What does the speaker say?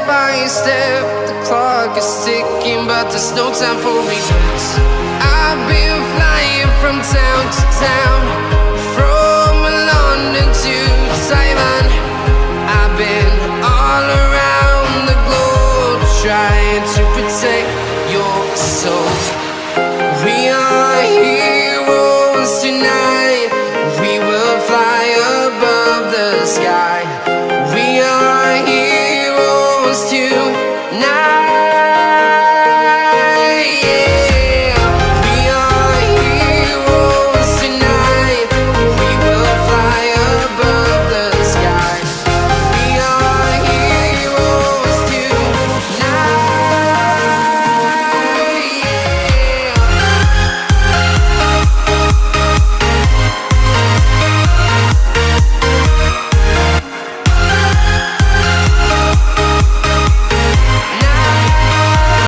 by step, the clock is ticking, but there's no time for regrets. I've been flying from town to town,